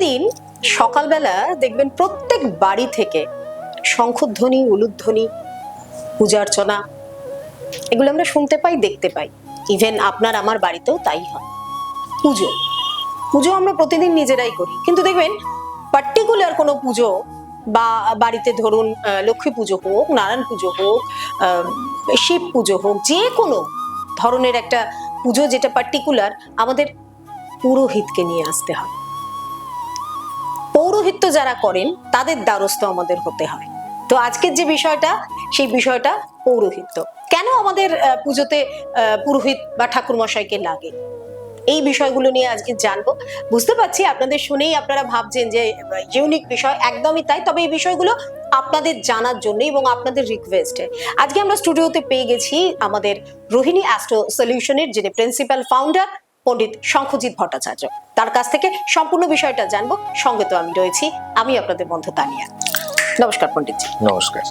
প্রতিদিন সকালবেলা দেখবেন প্রত্যেক বাড়ি থেকে শঙ্খধ্বনি, উলুধ্বনি, পূজার্চনা এগুলো আমরা শুনতে পাই, দেখতে পাই। ইভেন আপনার আমার বাড়িতেও তাই হয়। পুজো পুজো আমরা প্রতিদিন নিজেরাই করি, কিন্তু দেখবেন পার্টিকুলার কোনো পুজো বা বাড়িতে ধরুন লক্ষ্মী পুজো হোক, নারায়ণ পুজো হোক, শিব পুজো হোক, যে কোনো ধরনের একটা পুজো যেটা পার্টিকুলার, আমাদের পুরোহিতকে নিয়ে আসতে হয়। পৌরোহিত্য যারা করেন তাদের দ্বারস্থ আমাদের হতে হয়। তো আজকের যে বিষয়টা, সেই বিষয়টা পৌরোহিত্য। কেন আমাদের পুজোতে পুরোহিত বা ঠাকুর মশাইকে লাগে, এই বিষয়গুলো নিয়ে আজকে জানবো। বুঝতে পারছি আপনাদের শুনেই আপনারা ভাবছেন যে ইউনিক বিষয়, একদমই তাই। তবে এই বিষয়গুলো আপনাদের জানার জন্য এবং আপনাদের রিকোয়েস্টে আজকে আমরা স্টুডিওতে পেয়ে গেছি আমাদের রোহিণী অ্যাস্ট্রো সলিউশনের যিনি প্রিন্সিপাল ফাউন্ডার পণ্ডিত শঙ্খজিৎ ভট্টাচার্য। তার কাছ থেকে সম্পূর্ণ বিষয়টা জানবো। সঙ্গে তো আমি রয়েছি, আমি আপনাদের বন্ধু তানিয়া। নমস্কার পণ্ডিতজি। নমস্কার।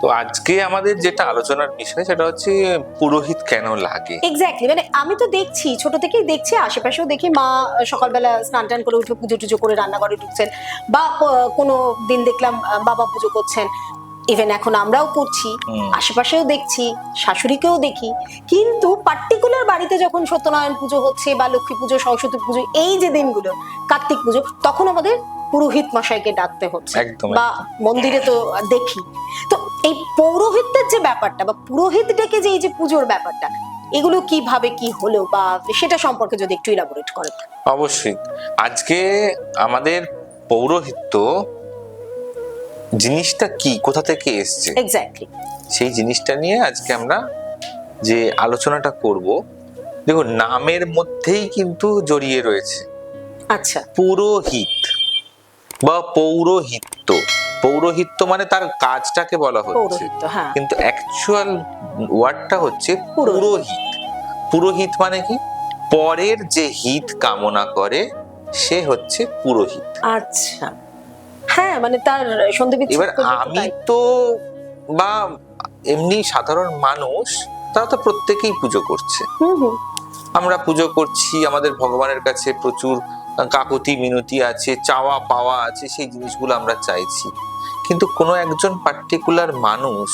তো আজকে আমাদের যেটা আলোচনার বিষয় সেটা হচ্ছে পুরোহিত কেন লাগে। এক্স্যাক্টলি, মানে আমি তো দেখছি, ছোট থেকেই দেখছি, আশেপাশেও দেখি মা সকালবেলা স্নান টান করে উঠে পুজো টুজো করে রান্নাঘরে ঢুকছেন, বা কোনো দিন দেখলাম বাবা পুজো করছেন। ইভেন এখন আমরাও করছি, আশেপাশেও দেখছি, শাশুড়িকেও দেখি। কিন্তু পার্টিকুলার বাড়িতে যখন সত্যনারায়ণ পুজো হচ্ছে বা লক্ষ্মী পুজো, সরস্বতী পুজো, এই যে দিনগুলো, কার্তিক পুজো, তখন আমাদের পুরোহিত মশাইকে ডাকতে হচ্ছে, বা মন্দিরে তো দেখি। তো এই পৌরোহিত্যের যে ব্যাপারটা বা পুরোহিত ডেকে যে এই যে পুজোর ব্যাপারটা, এগুলো কিভাবে কি হলো বা সেটা সম্পর্কে যদি একটু ইলাবোরেট করেন। অবশ্যই। আজকে আমাদের পৌরোহিত্য জিনিসটা কি, কোথা থেকে এসছে, এক্স্যাক্টলি সেই জিনিসটা নিয়ে আজকে আমরা যে আলোচনাটা করব। দেখুন, নামের মধ্যেই কিন্তু জড়িয়ে রয়েছে আচ্ছা, পুরোহিত বা পৌরোহিত্য। পৌরোহিত্য মানে তার কাজটাকে বলা হচ্ছে, পৌরোহিত্য, হ্যাঁ। কিন্তু অ্যাকচুয়াল ওয়ার্ডটা হচ্ছে পুরোহিত। পুরোহিত মানে কি? পরের যে হিত কামনা করে সে হচ্ছে পুরোহিত। আচ্ছা, হ্যাঁ, মানে তার সন্ধি বিচ্ছেদ। এবার আমি তো বা এমনি সাধারণ মানুষ, তারা তো প্রত্যেকেই পুজো করছে। আমরা পুজো করছি, আমাদের ভগবানের কাছে প্রচুর কাকুতি মিনতি আছে, চাওয়া পাওয়া আছে, সেই জিনিসগুলো আমরা চাইছি। কিন্তু কোনো একজন পার্টিকুলার মানুষ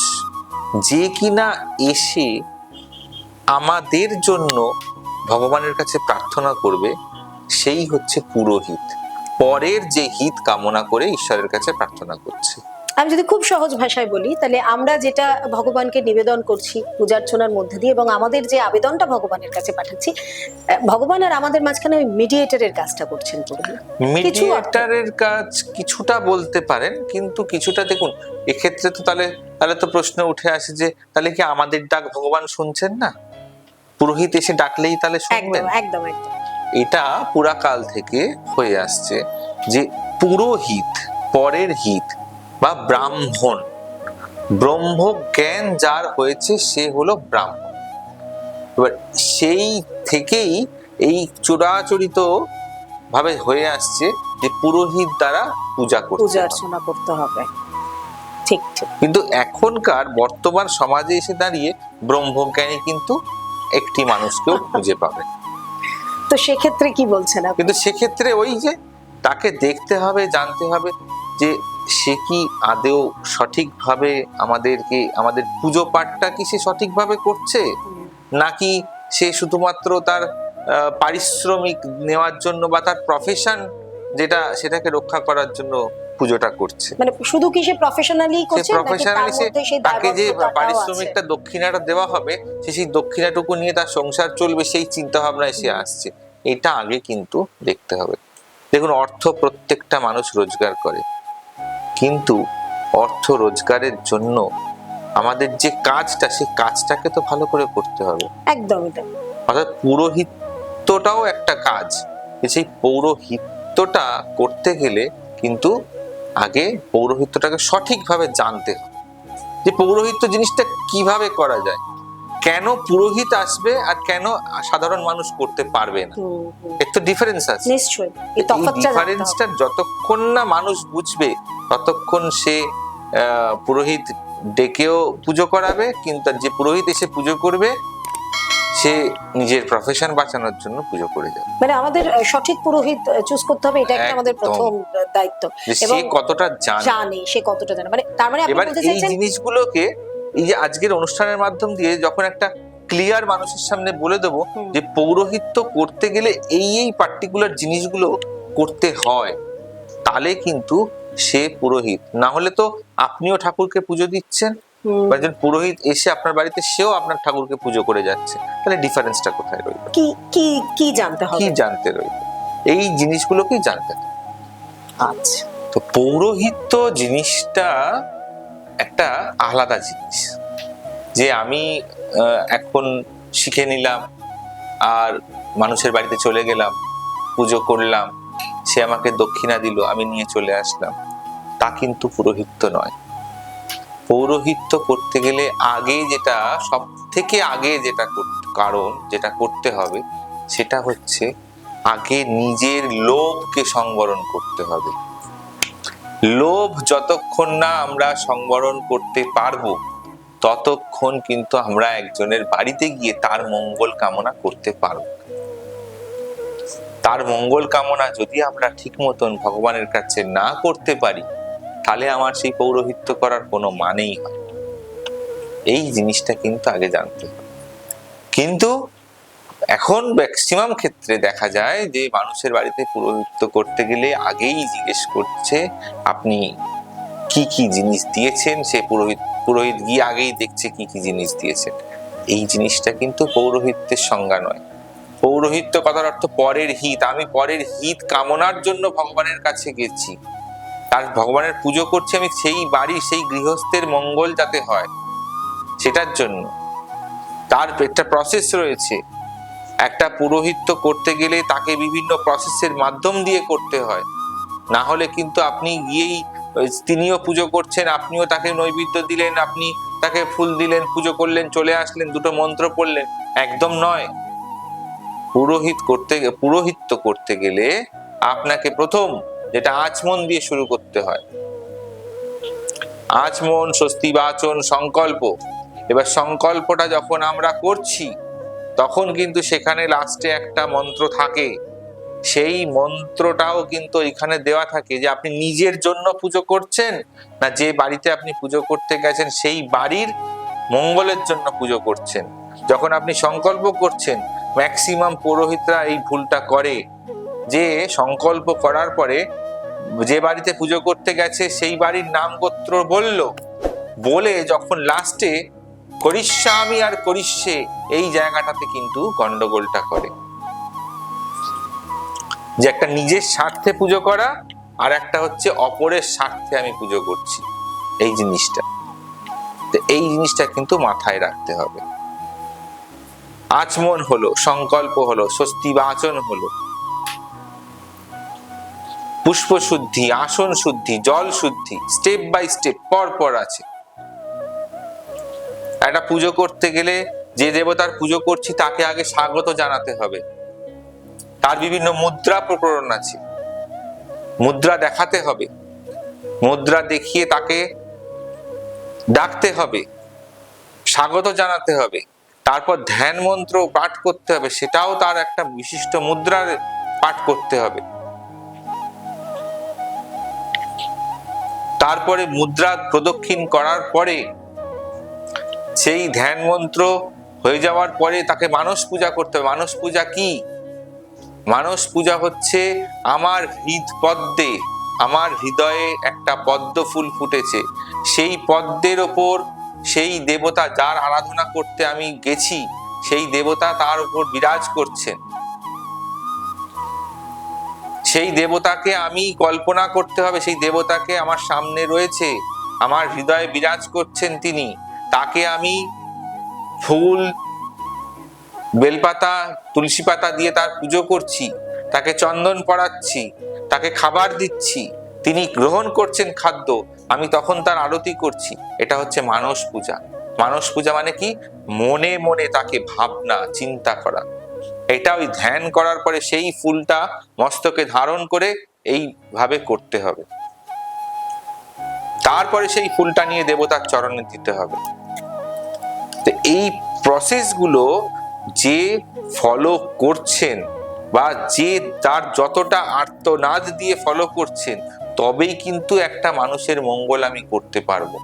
যে কিনা এসে আমাদের জন্য ভগবানের কাছে প্রার্থনা করবে, সেই হচ্ছে পুরোহিত। পরের যে হিত কামনা করে ঈশ্বরের কাছে প্রার্থনা করছে। আমি যদি খুব সহজ ভাষায় বলি, তাহলে আমরা যেটা ভগবানকে নিবেদন করছি পূজার্চনার মধ্যে দিয়ে, এবং আমাদের যে আবেদনটা ভগবানের কাছে পাঠাচ্ছি, ভগবান আর আমাদের মাঝখানে ওই মিডিয়েটরের কাজটা করছেন। মিডিয়েটরের কাজ কিছুটা বলতে পারেন, কিন্তু কিছুটা দেখুন এক্ষেত্রে তো তাহলে তো প্রশ্ন উঠে আসে যে তাহলে কি আমাদের ডাক ভগবান শুনছেন না? পুরোহিত এসে ডাকলেই তাহলে শুনবেন? একদম একদম। এটা পুরাকাল থেকে হয়ে আসছে যে পুরোহিত, পরের হিত বা ব্রাহ্মণ, ব্রহ্ম জ্ঞান যার হয়েছে সে হলো ব্রাহ্মণ। এবার সেই থেকেই এই চূড়াচরিত ভাবে হয়ে আসছে যে পুরোহিত দ্বারা পূজা অর্চনা করতে হবে। ঠিক ঠিক। কিন্তু এখনকার বর্তমান সমাজে এসে দাঁড়িয়ে ব্রহ্মজ্ঞানী কিন্তু একটি মানুষকেও খুঁজে পাবে। তো সেক্ষেত্রে কি বলছেন? কিন্তু সেক্ষেত্রে ওই যে তাকে দেখতে হবে, জানতে হবে যে সে কি আদেও সঠিকভাবে আমাদের পুজো পাঠটা কি সে সঠিকভাবে করছে, নাকি সে শুধুমাত্র তার পারিশ্রমিক নেওয়ার জন্য বা তার প্রফেশন যেটা সেটাকে রক্ষা করার জন্য পুজোটা করছে। মানে শুধু কি সে প্রফেশনালি করছে, নাকি তার মধ্যে সেই তাকে যে পারিশ্রমিকটা দক্ষিণাটা দেওয়া হবে, সেই দক্ষিণাটুকু নিয়ে তার সংসার চলবে, সেই চিন্তা ভাবনা এসে আসছে। এটা আগে কিন্তু দেখতে হবে। দেখুন, অর্থ প্রত্যেকটা মানুষ রোজগার করে, কিন্তু অর্থ রোজগারের জন্য আমাদের যে কাজটা, সেই কাজটাকে তো ভালো করে করতে হবে। একদমই তাই। অর্থাৎ পুরোহিত্যটাও একটা কাজ। সেই পৌরোহিত্যটা করতে গেলে কিন্তু আগে পৌরোহিত্যটাকে সঠিকভাবে জানতে হবে, যে পৌরোহিত্য জিনিসটা কিভাবে করা যায়, কেন পুরোহিত আসবে আর কেন সাধারণ মানুষ করতে পারবে না। এর তো ডিফারেন্স আছে। নিশ্চয়ই, এই ডিফারেন্সটা যতক্ষণ না মানুষ বুঝবে ততক্ষণ সে পুরোহিত ডেকেও পুজো করাবে, কিন্তু যে পুরোহিত এসে পুজো করবে সে নিজের প্রফেশন বাঁচানোর জন্য পুজো করে যাবে। মানে আমাদের সঠিক পুরোহিত চুজ করতে হবে, এটা একটা আমাদের একদম। প্রথম দায়িত্ব। যে সে কতটা জানে, সে কতটা জানে, মানে তার মানে আপনি এবার বলতে এই চাইছেন জিনিসগুলোকে এই যে আজকের অনুষ্ঠানের মাধ্যম দিয়ে যখন একটা ক্লিয়ার মানুষের সামনে বলে দেবো যে পৌরোহিত্য করতে গেলে এই পার্টিকুলার জিনিসগুলো করতে হয়, তাহলে কিন্তু সে পুরোহিত। না হলে তো আপনিও ঠাকুরকে পুজো দিচ্ছেন, বা একজন পুরোহিত এসে আপনার বাড়িতে সেও আপনার ঠাকুরকে পুজো করে যাচ্ছে, তাহলে ডিফারেন্সটা কোথায় রইল? কি কি কি জানতে হবে? কি জানতে রইল? এই জিনিসগুলোকেই জানতে হবে। আচ্ছা, তো পৌরোহিত্য জিনিসটা একটা আলাদা জিনিস, যে আমি এখন শিখে নিলাম আর মানুষের বাড়িতে চলে গেলাম, পুজো করলাম, সে আমাকে দক্ষিণা দিল, আমি নিয়ে চলে আসলাম, তা কিন্তু পুরোহিত্য নয়। পৌরোহিত্য করতে গেলে আগে যেটা, সব থেকে আগে যেটা কারণ যেটা করতে হবে, সেটা হচ্ছে আগে নিজের লোভকে সংবরণ করতে হবে। লোভ যতক্ষণ না আমরা সংবরণ করতে পারবো, ততক্ষণ কিন্তু আমরা একজনের বাড়িতে গিয়ে তার মঙ্গল কামনা করতে পারবো। তার মঙ্গল কামনা যদি আমরা ঠিক মতন ভগবানের কাছে না করতে পারি, তাহলে আমার সেই পৌরোহিত্য করার কোনো মানেই হয়। এই জিনিসটা কিন্তু আগে জানতে হবে। কিন্তু এখন ম্যাক্সিমাম ক্ষেত্রে দেখা যায় যে মানুষের বাড়িতে পুরোহিত্য করতে গেলে আগেই জিজ্ঞেস করছে আপনি কি কি জিনিস দিয়েছেন। সে পুরোহিত গিয়ে আগেই দেখছে কি কি জিনিস দিয়েছেন। এই জিনিসটা কিন্তু পৌরোহিত্যের সংজ্ঞা নয়। পৌরোহিত্য কথার অর্থ পরের হিত। আমি পরের হিত কামনার জন্য ভগবানের কাছে গেছি, তার ভগবানের পুজো করছি, আমি সেই বাড়ি সেই গৃহস্থের মঙ্গল যাতে হয় সেটার জন্য। তার একটা প্রসেস রয়েছে। একটা পুরোহিত্য করতে গেলে তাকে বিভিন্ন প্রসেসের মাধ্যম দিয়ে করতে হয়, না হলে কিন্তু আপনি গিয়েই তিনিও পুজো করছেন, আপনিও তাকে নৈবেদ্য দিলেন, আপনি তাকে ফুল দিলেন, পুজো করলেন, চলে আসলেন, দুটো মন্ত্র পড়লেন, একদম নয়। পুরোহিত্য করতে গেলে আপনাকে প্রথম যেটা আচমন দিয়ে শুরু করতে হয়। আচমন, স্বস্তি বাচন, সংকল্প। এবার সংকল্পটা যখন আমরা করছি, তখন কিন্তু সেখানে লাস্টে একটা মন্ত্র থাকে। সেই মন্ত্রটাও কিন্তু এখানে দেওয়া থাকে যে আপনি নিজের জন্য পুজো করছেন, না যে বাড়িতে আপনি পুজো করতে গেছেন সেই বাড়ির মঙ্গলের জন্য পুজো করছেন। যখন আপনি সংকল্প করছেন, ম্যাক্সিমাম পুরোহিতরা এই ভুলটা করে যে সংকল্প করার পরে যে বাড়িতে পুজো করতে গেছে সেই বাড়ির নাম গোত্র বলে যখন লাস্টে করিষ্যামি আর করিষ্যে, এই জায়গাটাতে কিন্তু গন্ডগোলটা করে। যে একটা নিজের স্বার্থে পুজো করা, আর একটা হচ্ছে অপরের স্বার্থে আমি পুজো করছি, এই জিনিসটা। তো এই জিনিসটা কিন্তু মাথায় রাখতে হবে। আচমন হলো, সংকল্প হলো, স্বস্তি বাচন হলো, পুষ্প শুদ্ধি, আসন শুদ্ধি, জল শুদ্ধি, স্টেপ বাই স্টেপ পর আছে। একটা পুজো করতে গেলে যে দেবতার পুজো করছি তাকে আগে স্বাগত জানাতে হবে। তার বিভিন্ন মুদ্রা প্রকরণ আছে, মুদ্রা দেখাতে হবে, মুদ্রা দেখিয়ে তাকে ডাকতে হবে, স্বাগত জানাতে হবে। তারপর ধ্যান মন্ত্র পাঠ করতে হবে, সেটাও তার একটা বিশিষ্ট মুদ্রার পাঠ করতে হবে। তারপরে মুদ্রা প্রদক্ষিণ করার পরে সেই ধ্যান মন্ত্র হয়ে যাওয়ার পরে তাকে মানস পূজা করতে হবে। মানস পূজা কি? মানস পূজা হচ্ছে আমার হৃদপদ্মে, আমার হৃদয়ে একটা পদ্ম ফুল ফুটেছে, সেই পদ্মের ওপর সেই দেবতা যার আরাধনা করতে আমি গেছি, সেই দেবতা তার উপর বিরাজ করছেন। সেই দেবতাকে আমি কল্পনা করতে হবে, সেই দেবতাকে আমার সামনে রয়েছে, আমার হৃদয়ে বিরাজ করছেন তিনি। তাকে আমি ফুল, বেলপাতা, তুলসী পাতা দিয়ে তার পুজো করছি, তাকে চন্দন পড়াচ্ছি, তাকে খাবার দিচ্ছি, তিনি গ্রহণ করছেন খাদ্য, আমি তখন তার আরতি করছি। এটা হচ্ছে মানস পূজা। মানস পূজা মানে কি? মনে মনে তাকে ভাবনা চিন্তা করা। এটা ওই ধ্যান করার পরে সেই ফুলটা মস্তকে ধারণ করে এইভাবে করতে হবে। তারপরে সেই ফুলটা নিয়ে দেবতার চরণে দিতে হবে। তো এই প্রসেসগুলো যে ফলো করছেন বা যে তার যতটা আর্তনাদ দিয়ে ফলো করছেন, তবেই কিন্তু একটা মানুষের মঙ্গল আমি করতে পারবো।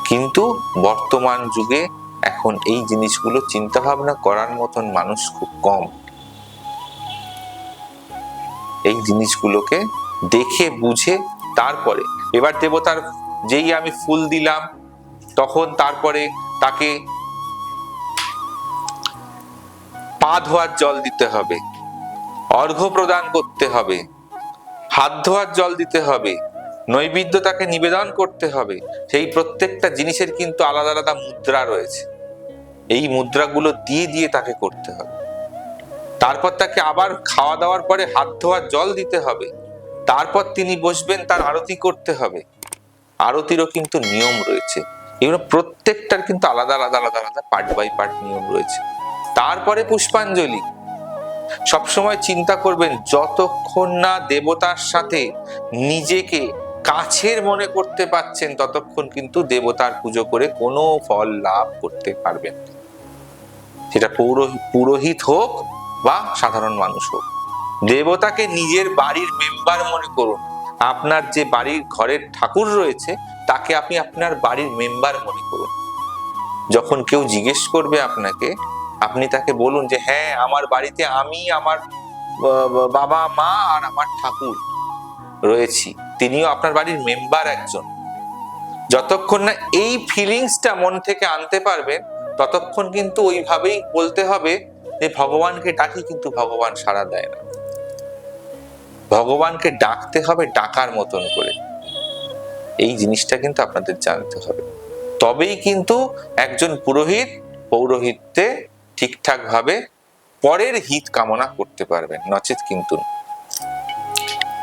কিন্তু বর্তমান যুগে এখন এই জিনিসগুলো চিন্তা ভাবনা করার মতন মানুষ খুব কম। এই জিনিসগুলোকে দেখে বুঝে তারপরে, এবার দেবতার যেই আমি ফুল দিলাম তখন তারপরে তাকে পা ধোয়ার জল দিতে হবে, অর্ঘ্য প্রদান করতে হবে, হাত ধোয়ার জল দিতে হবে, নৈবেদ্য তাকে নিবেদন করতে হবে। সেই প্রত্যেকটা জিনিসের কিন্তু আলাদা আলাদা মুদ্রা রয়েছে, এই মুদ্রাগুলো দিয়ে দিয়ে তাকে করতে হবে। তারপর তাকে আবার খাওয়া দাওয়ার পরে হাত ধোয়ার জল দিতে হবে, তারপর তিনি বসবেন, তার আরতি করতে হবে। আরতিরও কিন্তু নিয়ম রয়েছে, এগুলো প্রত্যেকটার কিন্তু আলাদা আলাদা আলাদা আলাদা পার্ট বাই পার্ট নিয়ম রয়েছে। তারপরে পুষ্পাঞ্জলি। সবসময় চিন্তা করবেন, যতক্ষণ না দেবতার সাথে নিজেকে কাছের মনে করতে পারছেন, ততক্ষণ কিন্তু দেবতার পুজো করে কোনো ফল লাভ করতে পারবেন, সেটা পুরোহিত হোক বা সাধারণ মানুষ হোক। দেবতাকে নিজের বাড়ির মেম্বার মনে করুন। আপনার যে বাড়ির ঘরের ঠাকুর রয়েছে তাকে আপনি আপনার বাড়ির মেম্বার মনে করুন। যখন কেউ জিজ্ঞেস করবে আপনাকে, আপনি তাকে বলুন যে হ্যাঁ, আমার বাড়িতে আমি, আমার বাবা মা আর আমার ঠাকুর রয়েছি, তিনিও আপনার বাড়ির মেম্বার একজন। যতক্ষণ না এই ফিলিংসটা মন থেকে আনতে পারবেন, ততক্ষণ কিন্তু ওইভাবেই বলতে হবে যে ভগবানকে ডাকি, কিন্তু ভগবান সাড়া দেয় না। ভগবানকে ডাকতে হবে ডাকার মতন করে। এই জিনিসটা কিন্তু আপনাদের জানতে হবে, তবেই কিন্তু একজন পুরোহিত পৌরোহিত্যে ঠিকঠাক ভাবে পরের হিত কামনা করতে পারবেন, নচেত কিন্তু।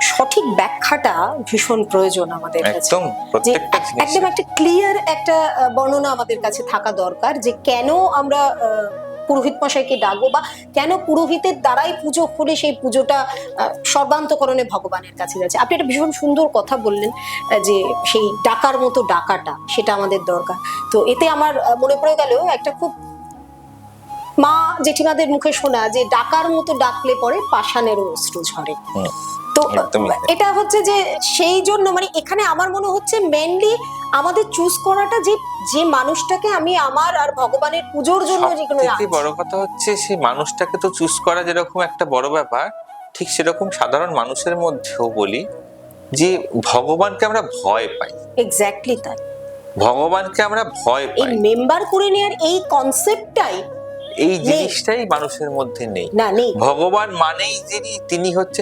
সঠিক ব্যাখ্যাটা ভীষণ প্রয়োজন আমাদের কাছে, একদম প্রত্যেকটা জিনিস একদম একটা ক্লিয়ার একটা বর্ণনা আমাদের কাছে থাকা দরকার, যে কেন আমরা পুরোহিত মশাইকে ডাকবো, বা কেন পুরোহিতের দ্বারাই পুজো হলে সেই পুজোটা সর্বান্তকরণে ভগবানের কাছে যাচ্ছে। আপনি একটা ভীষণ সুন্দর কথা বললেন, যে সেই ডাকার মতো ডাকাটা, সেটা আমাদের দরকার। তো এতে আমার মনে পড়ে গেল একটা খুব মা জেঠিমাদের মুখে শোনা, যে ডাকার মতো ডাকলে পরে পাষাণেরও অশ্রু ঝরে। তো এটা হচ্ছে যে সেই জন্য মানে এখানে আমার মনে হচ্ছে মেইনলি আমাদের চুজ করাটা, যে যে মানুষটাকে আমি আমার আর ভগবানের পুজোর জন্য যেগুলো বড় কথা হচ্ছে, সেই মানুষটাকে তো চুজ করা যেরকম একটা বড় ব্যাপার, ঠিক সেরকম সাধারণ মানুষের মধ্যেও বলি যে ভগবানকে আমরা ভয় পাই। এক্স্যাক্টলি তাই, ভগবানকে আমরা ভয় পাই। এই মেম্বার করে নেওয়ার এই কনসেপ্টটাই, এই জিনিসটাই মানুষের মধ্যে নেই। ভগবান মানেই যিনি, তিনি হচ্ছে,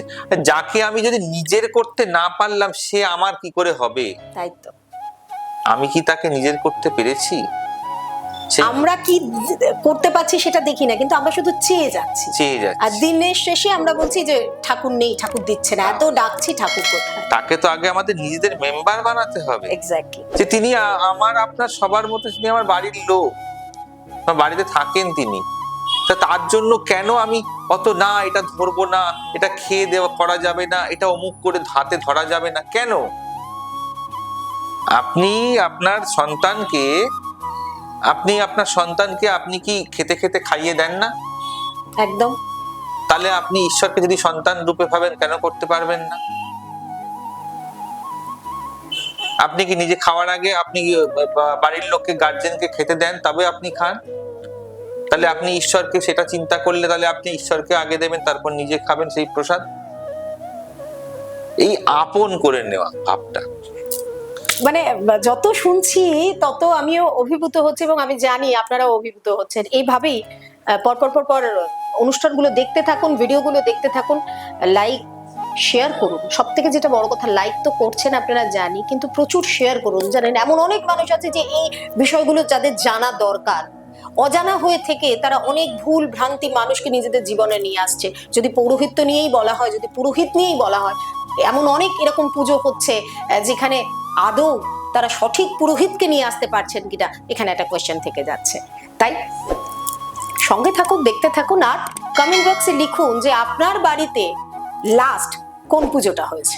যাকে আমি যদি নিজের করতে না পারলাম সে আমার কি করে হবে? তাই তো, আমি কি তাকে নিজের করতে পেরেছি? আমরা কি করতে পারছি সেটা দেখি না, কিন্তু আমরা শুধু চেয়ে যাচ্ছি। আর দিনের শেষে আমরা বলছি যে ঠাকুর নেই, ঠাকুর দিচ্ছে না, এত ডাকছি, ঠাকুর কোথায়? তাকে তো আগে আমাদের নিজেদের মেম্বার বানাতে হবে। এক্স্যাক্টলি, যে তিনি আমার আপনার সবার মতো, তিনি আমার বাড়ির লোক, বাড়িতে থাকেন তিনি। তার জন্য কেন আমি অত না, এটা ধরবো না, এটা খেয়ে দেওয়া করা যাবে না, এটা অমুক করে হাতে ধরা যাবে না, কেন? আপনি আপনার সন্তানকে আপনি কি খেতে খেতে খাইয়ে দেন না? একদম। তাহলে আপনি ঈশ্বরকে যদি সন্তান রূপে ভাবেন, কেন করতে পারবেন না? আপনি কি নিজে খাওয়ার আগে আপনি বাড়ির লোককে, গার্জেনকে খেতে দেন, তবে আপনি খান? তাহলে আপনি ঈশ্বরকে সেটা চিন্তা করলে, তাহলে আপনি ঈশ্বরকে আগে দেবেন, তারপর নিজে খাবেন সেই প্রসাদ। এই আপন করে নেওয়া ভাবটা, মানে যত শুনছি তত আমিও অভিভূত হচ্ছে, এবং আমি জানি আপনারাও অভিভূত হচ্ছেন। এইভাবেই পর অনুষ্ঠানগুলো দেখতে থাকুন, ভিডিওগুলো দেখতে থাকুন, লাইক শেয়ার করুন। সব থেকে যেটা বড় কথা, লাইক তো করছেন আপনারা জানি, কিন্তু প্রচুর শেয়ার করুন। জানেন, এমন অনেক মানুষ আছে যে এই বিষয়গুলো যাদের জানা দরকার, অজানা হয়ে থেকে তারা অনেক ভুল ভ্রান্তি মানুষকে নিজেদের জীবনে নিয়ে আসছে। যদি পৌরোহিত্য নিয়েই বলা হয়, যদি পুরোহিত নিয়েই বলা হয়, এমন অনেক এরকম পুজো হচ্ছে যেখানে আদৌ তারা সঠিক পুরোহিতকে নিয়ে আসতে পারছেন কিনা, এখানে একটা কোয়েশ্চেন থেকে যাচ্ছে। তাই সঙ্গে থাকুন, দেখতে থাকুন, আর কমেন্ট বক্সে লিখুন যে আপনার বাড়িতে লাস্ট কোন পুজোটা হয়েছে।